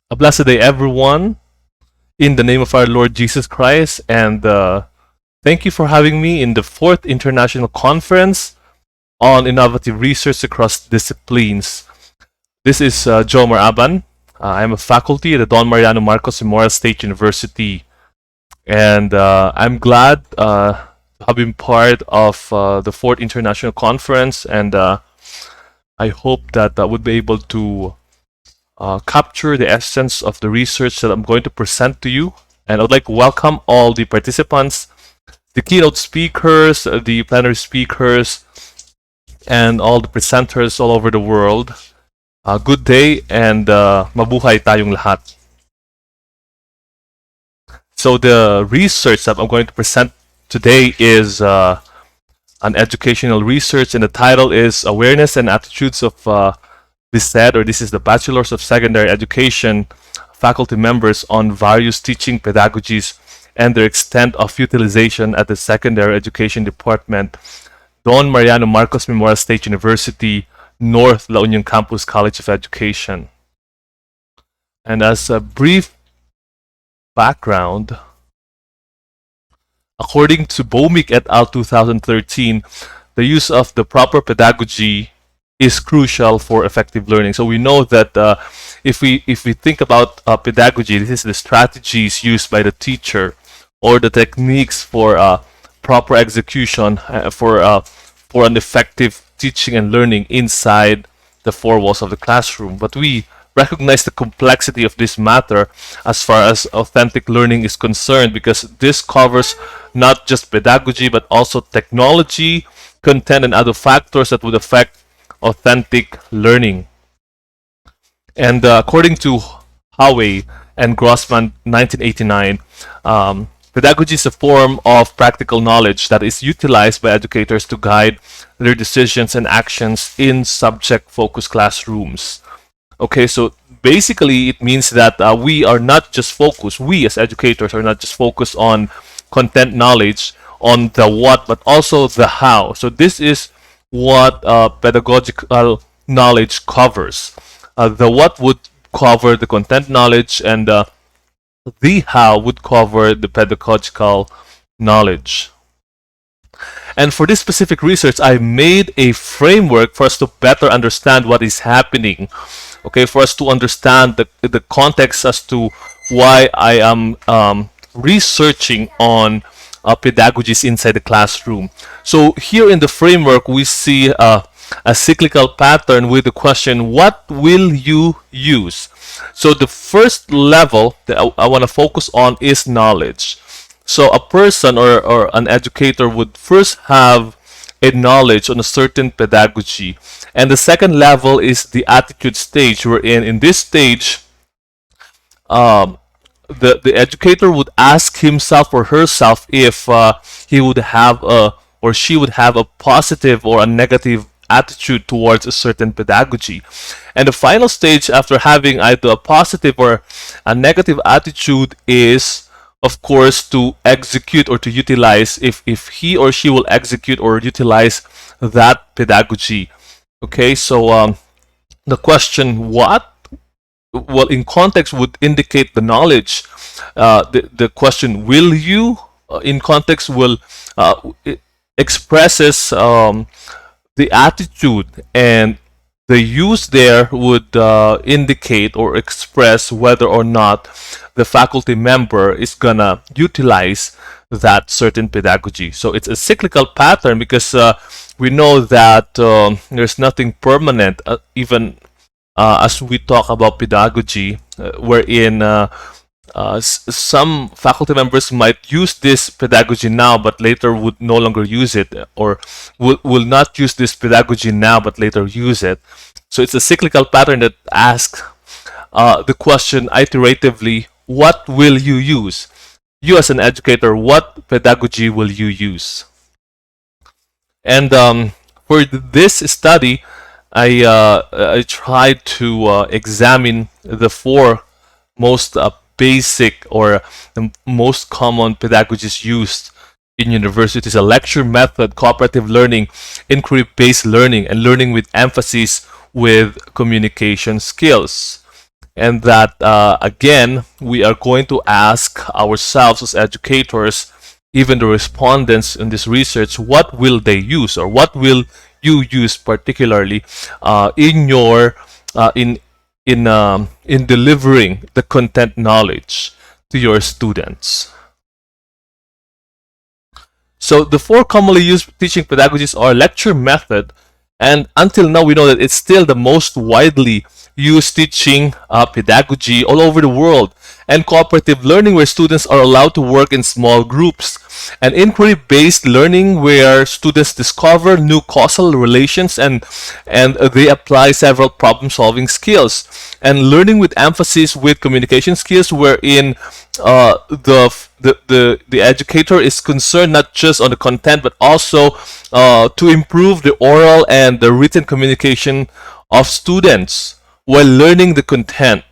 A blessed day, everyone, in the name of our Lord Jesus Christ. And thank you for having me in the 4th International Conference on Innovative Research Across Disciplines. This is Jomar Aban. I'm a faculty at the Don Mariano Marcos Memorial State University. And I'm glad to have been part of the 4th International Conference. And I hope that I would be able to capture the essence of the research that I'm going to present to you. And I'd like to welcome all the participants, the keynote speakers, the plenary speakers, and all the presenters all over the world. Good day and mabuhay tayong lahat. So the research that I'm going to present today is an educational research, and the title is Awareness and Attitudes of BSEd, or this is the Bachelor's of Secondary Education faculty members on various teaching pedagogies and their extent of utilization at the Secondary Education Department, Don Mariano Marcos Memorial State University, North La Union Campus College of Education. And as a brief background, according to Bomik et al. 2013, the use of the proper pedagogy is crucial for effective learning. So we know that if we think about pedagogy, this is the strategies used by the teacher or the techniques for proper execution for an effective teaching and learning inside the four walls of the classroom. But we recognize the complexity of this matter as far as authentic learning is concerned, because this covers not just pedagogy but also technology, content, and other factors that would affect authentic learning. And according to Howe and Grossman 1989, pedagogy is a form of practical knowledge that is utilized by educators to guide their decisions and actions in subject-focused classrooms. Okay, so basically it means that we are not just focused, we as educators are not just focused on content knowledge, on the what, but also the how. So this is what pedagogical knowledge covers. The what would cover the content knowledge, and the how would cover the pedagogical knowledge. And for this specific research, I made a framework for us to better understand what is happening. Okay, for us to understand the context as to why I am researching on pedagogies inside the classroom. So here in the framework, we see a cyclical pattern with the question, what will you use? So the first level that I want to focus on is knowledge. So a person or an educator would first have a knowledge on a certain pedagogy. And the second level is the attitude stage, wherein in this stage, the educator would ask himself or herself if he would have or she would have a positive or a negative attitude towards a certain pedagogy. And the final stage, after having either a positive or a negative attitude, is of course to execute or to utilize, if he or she will execute or utilize that pedagogy. Okay, so the question what, well, in context would indicate the knowledge. The question will you, in context, will it expresses the attitude, and the use there would indicate or express whether or not the faculty member is gonna utilize that certain pedagogy. So it's a cyclical pattern, because we know that there's nothing permanent, even as we talk about pedagogy, wherein some faculty members might use this pedagogy now but later would no longer use it, or will not use this pedagogy now but later use it. So it's a cyclical pattern that asks the question iteratively, what will you use? You as an educator, what pedagogy will you use? And for this study, I tried to examine the four most basic or the most common pedagogies used in universities: a lecture method, cooperative learning, inquiry-based learning, and learning with emphasis with communication skills. and that again, we are going to ask ourselves as educators, even the respondents in this research, what will they use, or what will you use particularly in your in delivering the content knowledge to your students. So the four commonly used teaching pedagogies are lecture method, and until now we know that it's still the most widely used teaching pedagogy all over the world, and cooperative learning, where students are allowed to work in small groups, and inquiry-based learning, where students discover new causal relations and they apply several problem-solving skills, and learning with emphasis with communication skills, wherein the educator is concerned not just on the content but also to improve the oral and the written communication of students while learning the content.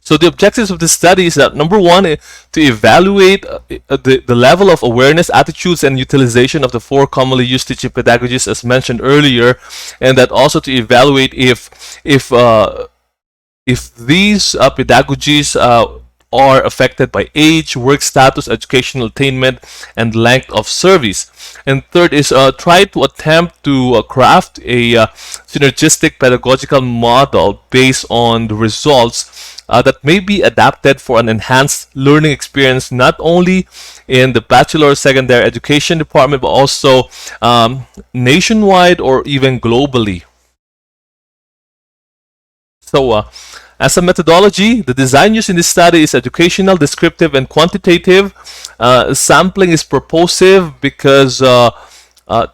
So the objectives of this study is that, number one, to evaluate the level of awareness, attitudes, and utilization of the four commonly used teaching pedagogies as mentioned earlier, and that also to evaluate if these pedagogies are affected by age, work status, educational attainment, and length of service. And third is try to attempt to craft a synergistic pedagogical model based on the results that may be adapted for an enhanced learning experience, not only in the bachelor or secondary education department, but also nationwide or even globally. So, as a methodology, the design used in this study is educational, descriptive, and quantitative. Sampling is purposive because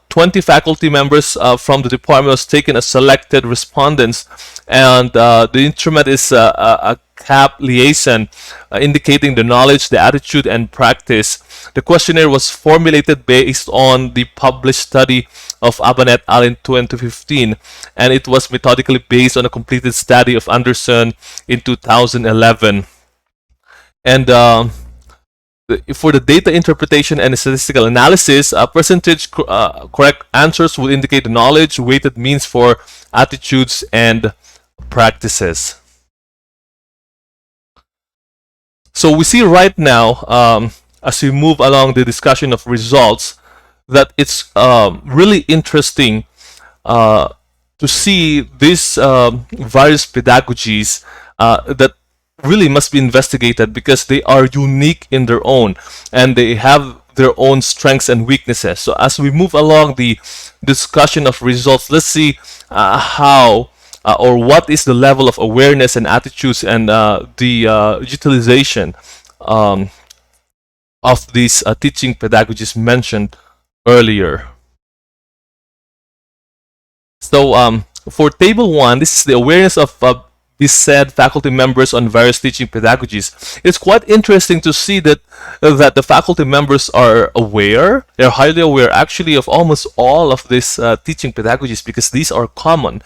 20 faculty members from the department was taken as selected respondents, and the instrument is a CAP liaison indicating the knowledge, the attitude, and practice. The questionnaire was formulated based on the published study of Aban et al. In 2015, and it was methodically based on a completed study of Anderson in 2011. And for the data interpretation and statistical analysis, percentage correct answers will indicate the knowledge, weighted means for attitudes and practices. So we see right now, as we move along the discussion of results, that it's really interesting to see these various pedagogies that really must be investigated, because they are unique in their own and they have their own strengths and weaknesses. So as we move along the discussion of results, let's see how or what is the level of awareness and attitudes and the utilization of these teaching pedagogies mentioned earlier. So for table 1, this is the awareness of BSEd faculty members on various teaching pedagogies. It's quite interesting to see that the faculty members are aware, they're highly aware actually of almost all of these teaching pedagogies, because these are common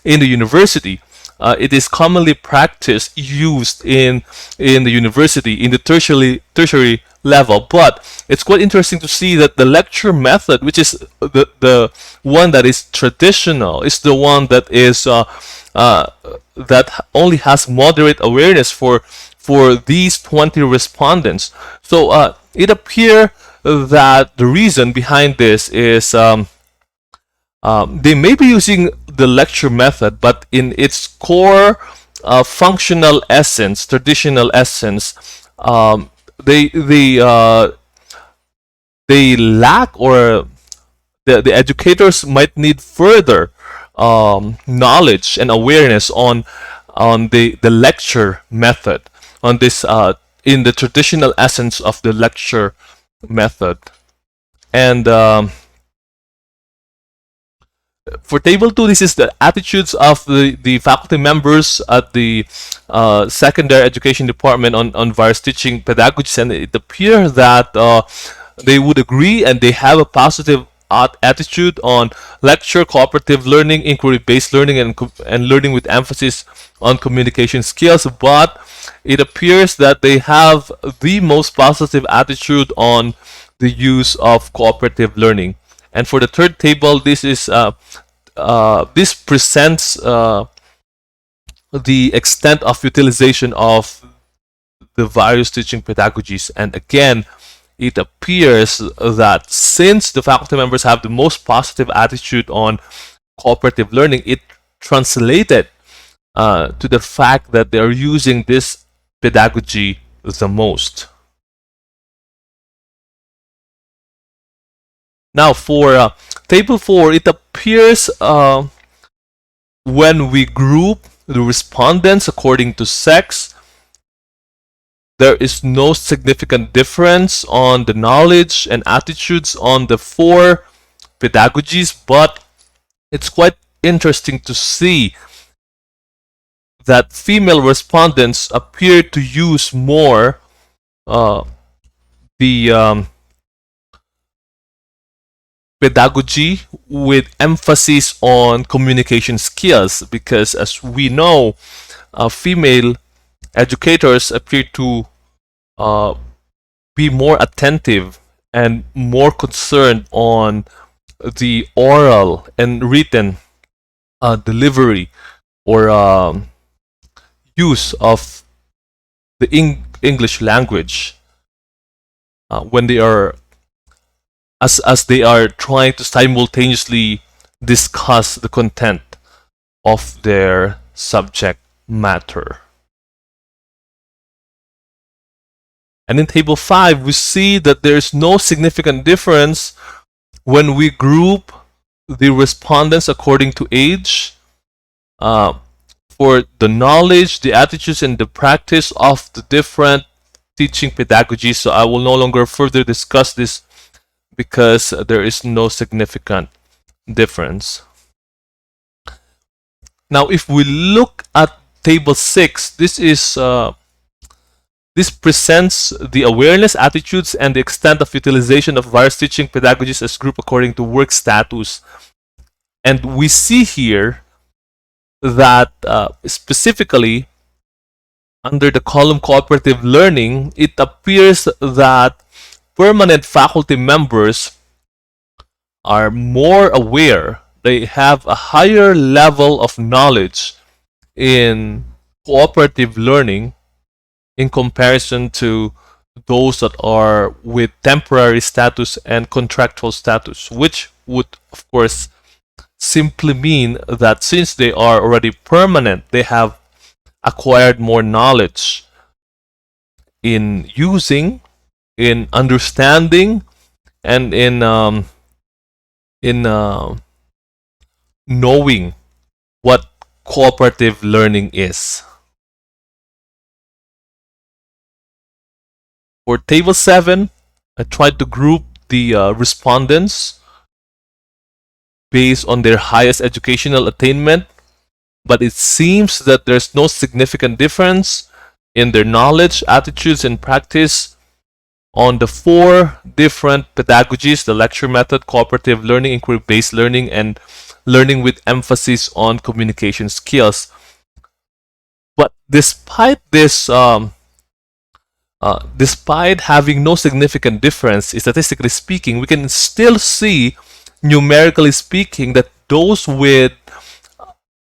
in the university. It is commonly practiced, used in the university, in the tertiary level. But it's quite interesting to see that the lecture method, which is the one that is traditional, is the one that is that only has moderate awareness for these 20 respondents. So it appears that the reason behind this is they may be using the lecture method, but in its core functional essence, traditional essence, they lack, or the educators might need further knowledge and awareness on the lecture method, on this in the traditional essence of the lecture method. And for table 2, this is the attitudes of the faculty members at the secondary education department on various teaching pedagogies, and it appears that they would agree and they have a positive attitude on lecture, cooperative learning, inquiry-based learning, and learning with emphasis on communication skills. But it appears that they have the most positive attitude on the use of cooperative learning. And for the third table, this is this presents the extent of utilization of the various teaching pedagogies. And again, it appears that since the faculty members have the most positive attitude on cooperative learning, it translated to the fact that they are using this pedagogy the most. Now for table 4, it appears when we group the respondents according to sex, there is no significant difference on the knowledge and attitudes on the 4 pedagogies, but it's quite interesting to see that female respondents appear to use more the pedagogy with emphasis on communication skills, because as we know, female educators appear to be more attentive and more concerned on the oral and written delivery or use of the English language when they are as they are trying to simultaneously discuss the content of their subject matter. And in table 5, we see that there is no significant difference when we group the respondents according to age for the knowledge, the attitudes, and the practice of the different teaching pedagogies. So I will no longer further discuss this because there is no significant difference. Now, if we look at table 6, this presents the awareness, attitudes, and the extent of utilization of various teaching pedagogies as grouped according to work status. And we see here that specifically under the column cooperative learning, it appears that permanent faculty members are more aware. They have a higher level of knowledge in cooperative learning in comparison to those that are with temporary status and contractual status, which would, of course, simply mean that since they are already permanent, they have acquired more knowledge in using, in understanding, and in knowing what cooperative learning is. For table 7, I tried to group the respondents based on their highest educational attainment, but it seems that there's no significant difference in their knowledge, attitudes, and practice on the 4 different pedagogies: the lecture method, cooperative learning, inquiry-based learning, and learning with emphasis on communication skills. But despite this, despite having no significant difference, statistically speaking, we can still see, numerically speaking, that those with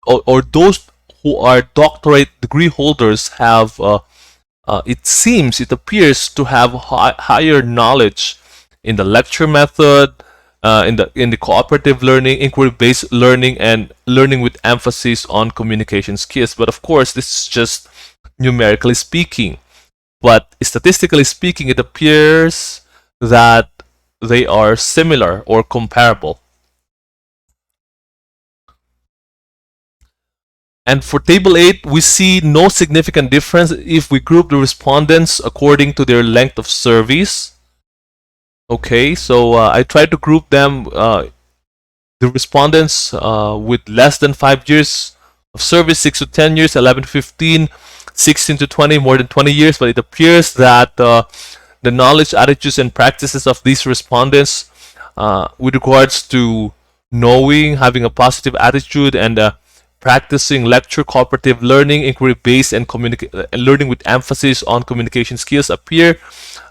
or those who are doctorate degree holders have it appears to have higher knowledge in the lecture method, in the cooperative learning, inquiry-based learning, and learning with emphasis on communication skills. But of course, this is just numerically speaking. But statistically speaking, it appears that they are similar or comparable. And for table 8, we see no significant difference if we group the respondents according to their length of service. Okay, so I tried to group them, the respondents with less than 5 years of service, 6 to 10 years, 11 to 15, 16 to 20, more than 20 years. But it appears that the knowledge, attitudes, and practices of these respondents with regards to knowing, having a positive attitude, and practicing lecture, cooperative learning, inquiry-based, and learning with emphasis on communication skills appear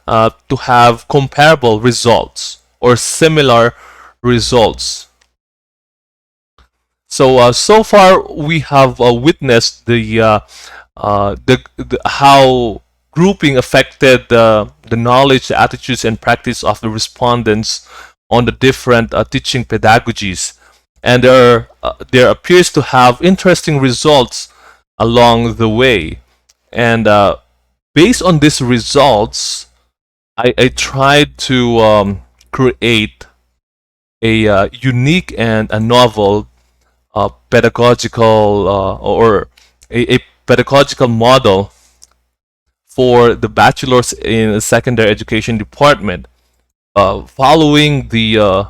to have comparable results or similar results. So far we have witnessed how grouping affected the knowledge, the attitudes, and practice of the respondents on the different teaching pedagogies, and there appears to have interesting results along the way. And based on these results, I tried to create a unique and a novel pedagogical or a pedagogical model for the bachelor's in secondary education department, following the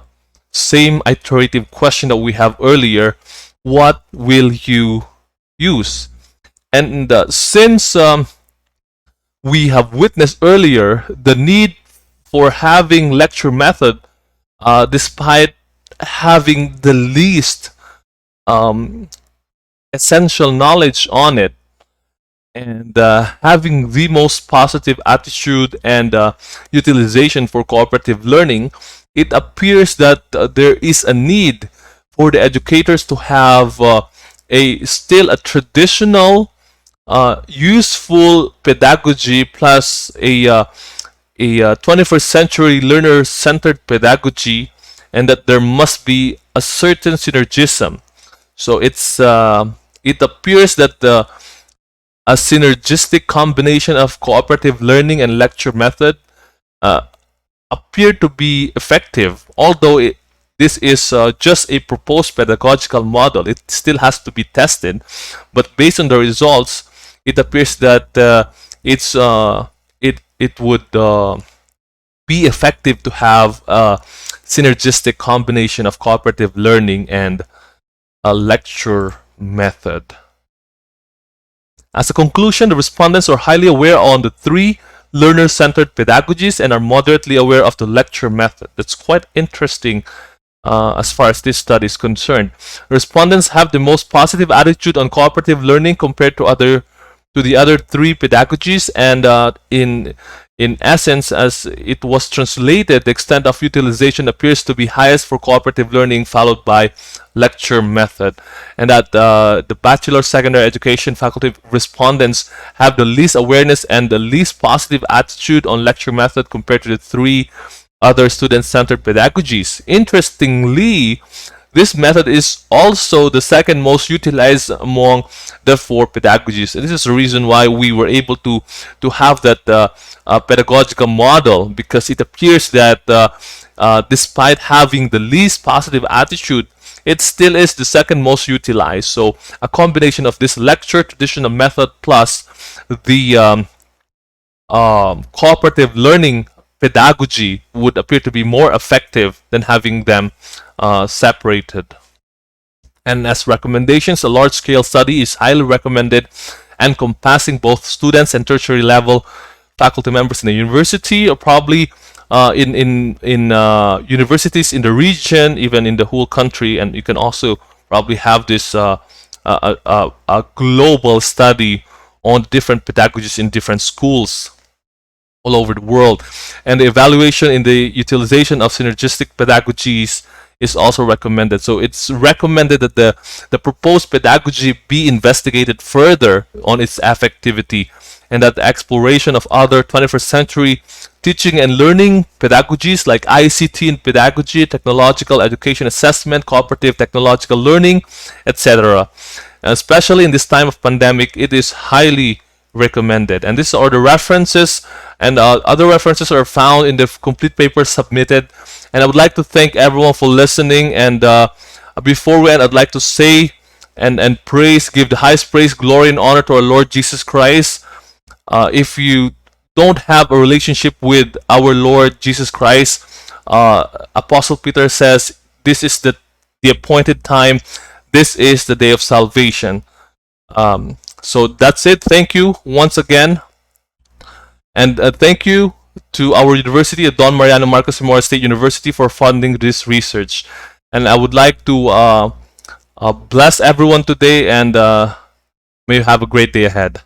same iterative question that we have earlier: what will you use? And since we have witnessed earlier the need for having lecture method, despite having the least essential knowledge on it, and having the most positive attitude and utilization for cooperative learning, it appears that there is a need for the educators to have still a traditional useful pedagogy plus a 21st century learner-centered pedagogy, and that there must be a certain synergism. So it appears that a synergistic combination of cooperative learning and lecture method appear to be effective, although this is just a proposed pedagogical model. It still has to be tested, but based on the results, it appears that it would be effective to have a synergistic combination of cooperative learning and a lecture method. As a conclusion, the respondents are highly aware on the 3 learner-centered pedagogies and are moderately aware of the lecture method. That's quite interesting as far as this study is concerned. Respondents have the most positive attitude on cooperative learning compared to the other 3 pedagogies, and in essence, as it was translated, the extent of utilization appears to be highest for cooperative learning, followed by lecture method, and that the bachelor secondary education faculty respondents have the least awareness and the least positive attitude on lecture method compared to the 3 other student-centered pedagogies. Interestingly, this method is also the second most utilized among the 4 pedagogies. And this is the reason why we were able to have that pedagogical model, because it appears that despite having the least positive attitude, it still is the second most utilized. So a combination of this lecture traditional method plus the cooperative learning pedagogy would appear to be more effective than having them separated. And as recommendations, a large-scale study is highly recommended, encompassing both students and tertiary level faculty members in the university, or probably in universities in the region, even in the whole country. And you can also probably have this a global study on different pedagogies in different schools all over the world. And the evaluation in the utilization of synergistic pedagogies is also recommended. So it's recommended that the proposed pedagogy be investigated further on its effectivity, and that the exploration of other 21st century teaching and learning pedagogies like ICT in pedagogy, technological education assessment, cooperative technological learning, etc. Especially in this time of pandemic, it is highly recommended. And these are the references, and other references are found in the complete paper submitted. And I would like to thank everyone for listening. And before we end, I'd like to say and give the highest praise, glory, and honor to our Lord Jesus Christ. If you don't have a relationship with our Lord Jesus Christ, Apostle Peter says this is the appointed time. This is the day of salvation. So that's it. Thank you once again. And thank you to our university at Don Mariano Marcos Memorial State University for funding this research. And I would like to bless everyone today, and may you have a great day ahead.